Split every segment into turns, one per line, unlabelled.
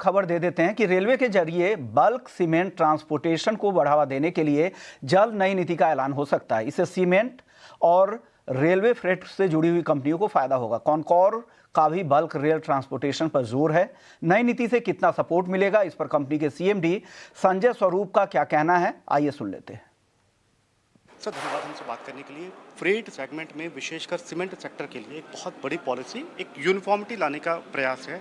खबर दे देते हैं कि रेलवे के जरिए बल्क सीमेंट ट्रांसपोर्टेशन को बढ़ावा देने के लिए जल्द नई नीति का ऐलान हो सकता है। इससे सीमेंट और रेलवे फ्रेट से जुड़ी हुई कंपनियों को फायदा होगा। कॉनकॉर का भी बल्क रेल ट्रांसपोर्टेशन पर जोर है। नई नीति से कितना सपोर्ट मिलेगा, इस पर कंपनी के सीएमडी संजय स्वरूप का क्या कहना है, आइए सुन लेते हैं।
सर धन्यवाद हमसे बात करने के लिए। फ्रेट सेगमेंट में विशेषकर सीमेंट सेक्टर के लिए एक बहुत बड़ी पॉलिसी, एक यूनिफॉर्मिटी लाने का प्रयास है।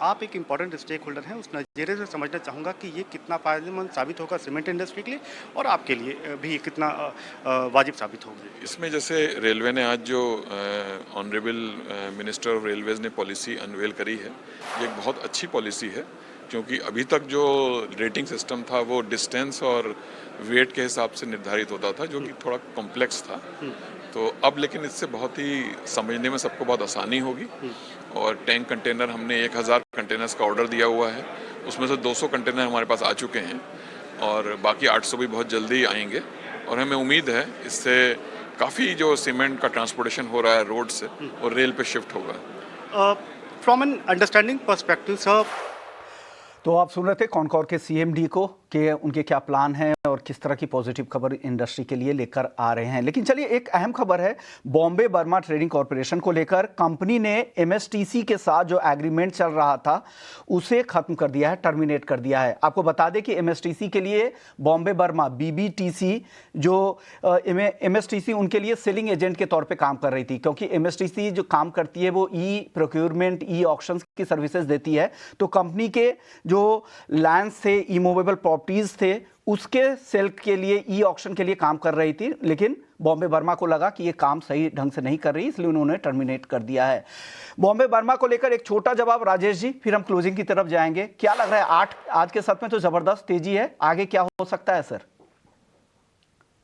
आप एक इम्पॉर्टेंट स्टेक होल्डर हैं, उस नज़रिए से समझना चाहूँगा कि ये कितना फ़ायदेमंद साबित होगा सीमेंट इंडस्ट्री के लिए और आपके लिए भी कितना वाजिब साबित होगा।
इसमें जैसे रेलवे ने आज जो ऑनरेबल मिनिस्टर ऑफ रेलवेज ने पॉलिसी अनवेल करी है, ये एक बहुत अच्छी पॉलिसी है, क्योंकि अभी तक जो रेटिंग सिस्टम था वो डिस्टेंस और वेट के हिसाब से निर्धारित होता था, जो कि थोड़ा कॉम्प्लेक्स था। तो अब लेकिन इससे बहुत ही समझने में सबको बहुत आसानी होगी। और टैंक कंटेनर हमने 1000 कंटेनर्स का ऑर्डर दिया हुआ है, उसमें से 200 कंटेनर हमारे पास आ चुके हैं और बाकी 800 भी बहुत जल्दी आएंगे। और हमें उम्मीद है इससे काफ़ी जो सीमेंट का ट्रांसपोर्टेशन हो रहा है रोड से और रेल पे शिफ्ट होगा।
From an understanding perspective sir,
तो आप सुन रहे थे कॉनकॉर के सीएमडी को कि उनके क्या प्लान हैं और किस तरह की पॉजिटिव खबर इंडस्ट्री के लिए लेकर आ रहे हैं। लेकिन चलिए, एक अहम खबर है बॉम्बे बर्मा ट्रेडिंग कॉरपोरेशन को लेकर। कंपनी ने एमएसटीसी के साथ जो एग्रीमेंट चल रहा था उसे खत्म कर दिया है, टर्मिनेट कर दिया है। आपको बता दें कि एमएसटीसी के लिए बॉम्बे बर्मा बीबीटीसी जो एमएसटीसी उनके लिए सेलिंग एजेंट के तौर पर काम कर रही थी, क्योंकि एमएसटीसी जो काम करती है वो ई प्रोक्योरमेंट, ई ऑक्शन की सर्विसेज देती है। तो कंपनी के जो लैंड से ई मूवेबल प्रॉपर्टीज थे उसके सेल के लिए, ई ऑक्शन के लिए काम कर रही थी, लेकिन बॉम्बे बर्मा को लगा कि ये काम सही ढंग से नहीं कर रही, इसलिए उन्होंने टर्मिनेट कर दिया है। बॉम्बे बर्मा को लेकर एक छोटा जवाब राजेश जी, फिर हम क्लोजिंग की तरफ जाएंगे। क्या लग रहा है, आज के सत्र में तो जबरदस्त तेजी है, आगे क्या हो सकता है सर?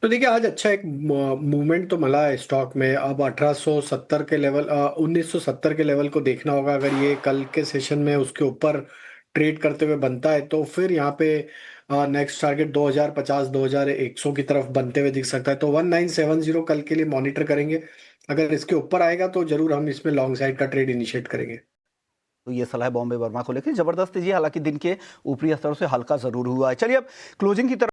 तो देखिए, आज अच्छा एक मूवमेंट तो मिला है स्टॉक में। अब 1870 के लेवल 1970 के लेवल को देखना होगा। अगर ये कल के सेशन में उसके ऊपर ट्रेड करते हुए बनता है तो फिर यहाँ पे नेक्स्ट टारगेट 2050 2100 की तरफ बनते हुए दिख सकता है। तो 1970 कल के लिए मॉनिटर करेंगे। अगर इसके ऊपर आएगा तो जरूर हम इसमें लॉन्ग साइड का ट्रेड इनिशिएट करेंगे।
तो ये सलाह है बॉम्बे बर्मा को लेकर। जबरदस्त तेजी, हालांकि दिन के ऊपरी स्तर से हल्का जरूर हुआ है। चलिए अब क्लोजिंग की तरफ